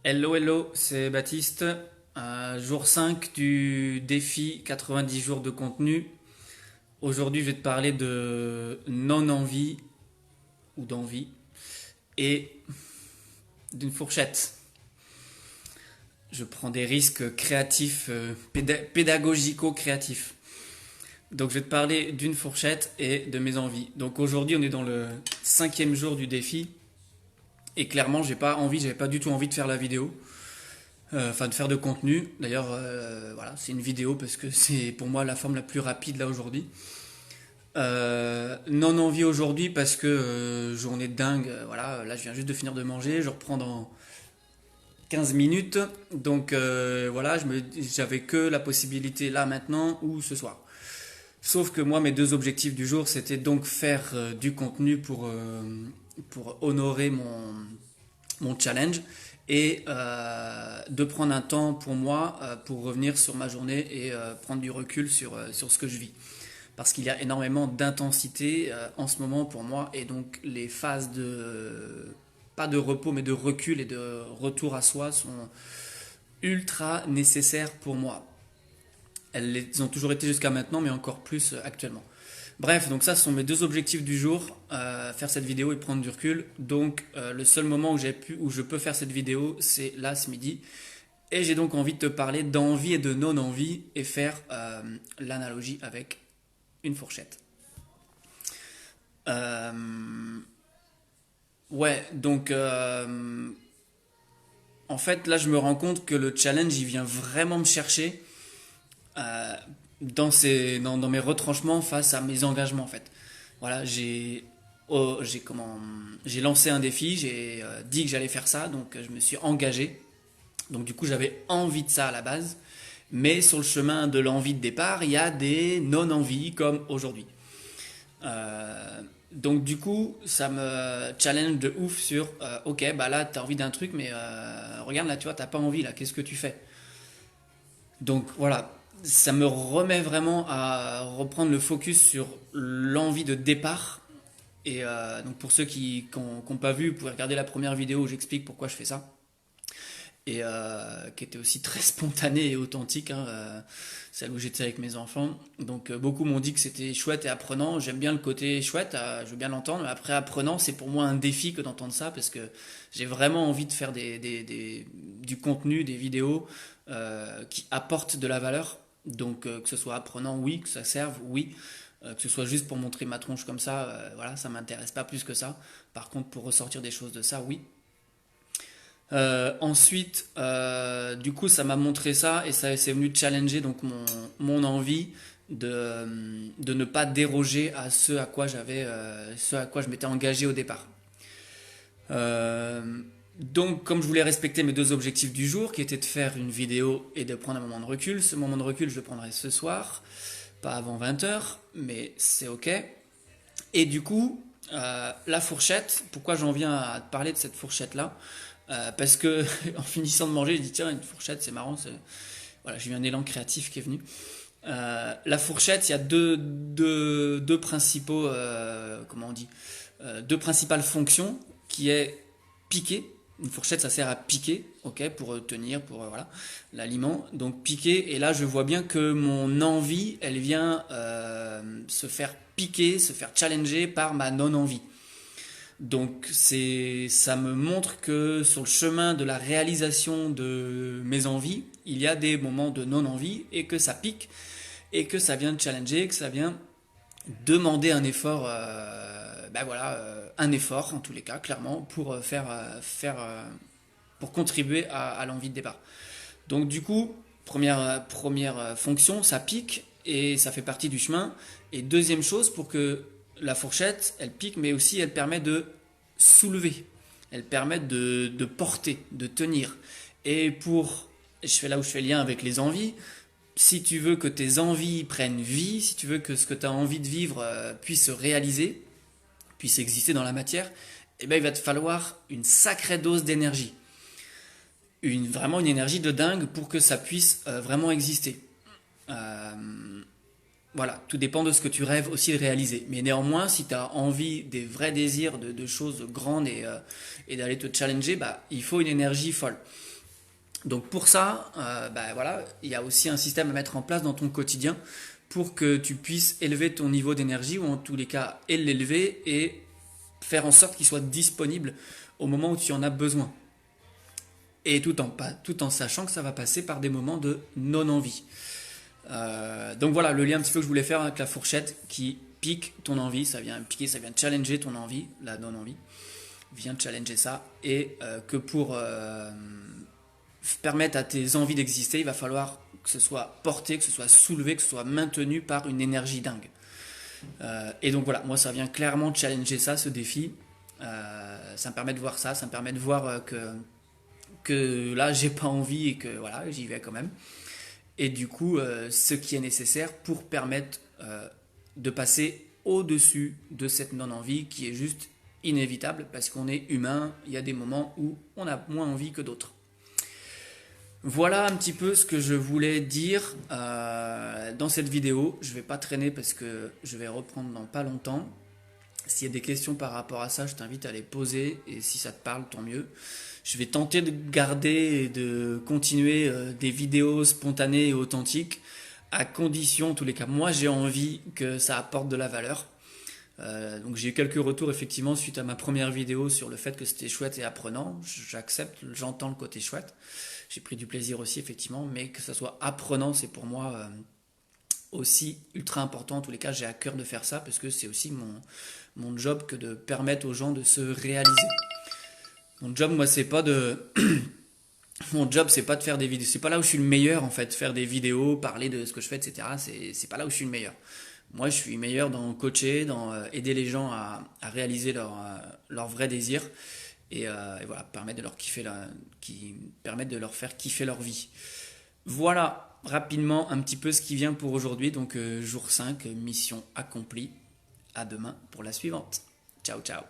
Hello, hello, c'est Baptiste. Jour 5 du défi 90 jours de contenu. Aujourd'hui, je vais te parler de non-envie ou d'envie et d'une fourchette. Je prends des risques créatifs, pédagogico-créatifs. Donc, je vais te parler d'une fourchette et de mes envies. Donc, aujourd'hui, on est dans le 5e jour du défi. Et clairement, j'avais pas du tout envie de faire la vidéo. Enfin, de faire de contenu. D'ailleurs, voilà, c'est une vidéo parce que c'est pour moi la forme la plus rapide là aujourd'hui. Non envie aujourd'hui parce que journée de dingue. Voilà, là je viens juste de finir de manger. Je reprends dans 15 minutes. Donc voilà, j'avais que la possibilité là maintenant ou ce soir. Sauf que moi, mes deux objectifs du jour, c'était donc faire du contenu pour honorer mon challenge et de prendre un temps pour moi pour revenir sur ma journée et prendre du recul sur ce que je vis. Parce qu'il y a énormément d'intensité en ce moment pour moi et donc les phases pas de repos mais de recul et de retour à soi sont ultra nécessaires pour moi. Elles ont toujours été jusqu'à maintenant mais encore plus actuellement. Bref, donc ça ce sont mes deux objectifs du jour, faire cette vidéo et prendre du recul. Donc le seul moment où je peux faire cette vidéo, c'est là ce midi. Et j'ai donc envie de te parler d'envie et de non-envie et faire l'analogie avec une fourchette. Euh, ouais, donc en fait là je me rends compte que le challenge il vient vraiment me chercher euh, dans mes retranchements face à mes engagements en fait. Voilà, j'ai lancé un défi, j'ai dit que j'allais faire ça, donc je me suis engagé. Donc du coup j'avais envie de ça à la base, mais sur le chemin de l'envie de départ, il y a des non-envies comme aujourd'hui. Donc du coup, ça me challenge de ouf sur ok, bah là t'as envie d'un truc, mais regarde là, tu vois, t'as pas envie là, qu'est-ce que tu fais? Donc voilà, ça me remet vraiment à reprendre le focus sur l'envie de départ. Et donc pour ceux qui n'ont pas vu, vous pouvez regarder la première vidéo où j'explique pourquoi je fais ça. Et qui était aussi très spontanée et authentique, hein, celle où j'étais avec mes enfants. Donc beaucoup m'ont dit que c'était chouette et apprenant. J'aime bien le côté chouette, je veux bien l'entendre. Mais après apprenant, c'est pour moi un défi que d'entendre ça parce que j'ai vraiment envie de faire du contenu, des vidéos qui apportent de la valeur. Donc que ce soit apprenant, oui, que ça serve, oui. Que ce soit juste pour montrer ma tronche comme ça, voilà, ça m'intéresse pas plus que ça. Par contre, pour ressortir des choses de ça, oui. Ensuite, du coup, ça m'a montré ça et ça c'est venu challenger donc mon envie de ne pas déroger à ce à quoi je m'étais engagé au départ. Donc, comme je voulais respecter mes deux objectifs du jour, qui étaient de faire une vidéo et de prendre un moment de recul, ce moment de recul, je le prendrai ce soir, pas avant 20 h, mais c'est ok. Et du coup, la fourchette, pourquoi j'en viens à te parler de cette fourchette-là? Parce que en finissant de manger, je dis tiens, une fourchette, c'est marrant. Voilà, j'ai eu un élan créatif qui est venu. La fourchette, il y a deux principaux, comment on dit, deux principales fonctions qui est piquer. Une fourchette, ça sert à piquer, ok, pour tenir, pour voilà, l'aliment. Donc piquer. Et là, je vois bien que mon envie, elle vient se faire piquer, se faire challenger par ma non-envie. Donc ça me montre que sur le chemin de la réalisation de mes envies, il y a des moments de non-envie et que ça pique et que ça vient challenger, que ça vient demander un effort, ben voilà, un effort en tous les cas, clairement, pour pour contribuer à l'envie de départ. Donc du coup, première fonction, ça pique et ça fait partie du chemin. Et deuxième chose, pour que la fourchette, elle pique, mais aussi elle permet de soulever, elle permet de porter, de tenir. Et je fais là où je fais lien avec les envies, si tu veux que tes envies prennent vie, si tu veux que ce que tu as envie de vivre puisse se réaliser, puisse exister dans la matière, eh ben, il va te falloir une sacrée dose d'énergie. Vraiment une énergie de dingue pour que ça puisse vraiment exister. Euh, voilà, tout dépend de ce que tu rêves aussi de réaliser. Mais néanmoins, si tu as envie des vrais désirs, de choses grandes et d'aller te challenger, bah, il faut une énergie folle. Donc pour ça, voilà, il y a aussi un système à mettre en place dans ton quotidien pour que tu puisses élever ton niveau d'énergie ou en tous les cas l'élever et faire en sorte qu'il soit disponible au moment où tu en as besoin. Et tout en sachant que ça va passer par des moments de non-envie. Donc voilà, le lien un petit peu que je voulais faire avec la fourchette qui pique ton envie, ça vient piquer, ça vient challenger ton envie, la non-envie, vient challenger ça, et que pour permettre à tes envies d'exister, il va falloir que ce soit porté, que ce soit soulevé, que ce soit maintenu par une énergie dingue. Et donc voilà, moi ça vient clairement challenger ça, ce défi. Ça me permet de voir ça, ça me permet de voir que là j'ai pas envie et que voilà, j'y vais quand même. Et du coup, ce qui est nécessaire pour permettre de passer au-dessus de cette non-envie qui est juste inévitable parce qu'on est humain, il y a des moments où on a moins envie que d'autres. Voilà un petit peu ce que je voulais dire dans cette vidéo. Je ne vais pas traîner parce que je vais reprendre dans pas longtemps. S'il y a des questions par rapport à ça, je t'invite à les poser et si ça te parle, tant mieux. Je vais tenter de garder et de continuer des vidéos spontanées et authentiques à condition, en tous les cas, moi j'ai envie que ça apporte de la valeur. Donc j'ai eu quelques retours effectivement suite à ma première vidéo sur le fait que c'était chouette et apprenant. J'accepte, j'entends le côté chouette. J'ai pris du plaisir aussi effectivement, mais que ça soit apprenant, c'est pour moi aussi ultra important. En tous les cas, j'ai à cœur de faire ça parce que c'est aussi mon job que de permettre aux gens de se réaliser. Mon job, moi, c'est pas de mon job, c'est pas de faire des vidéos. C'est pas là où je suis le meilleur en fait. Faire des vidéos, parler de ce que je fais, etc. C'est pas là où je suis le meilleur. Moi, je suis meilleur dans coacher, dans aider les gens à réaliser leur vrai désir et voilà, permettre de leur faire kiffer leur vie. Voilà rapidement un petit peu ce qui vient pour aujourd'hui. Donc jour 5, mission accomplie. À demain pour la suivante. Ciao, ciao.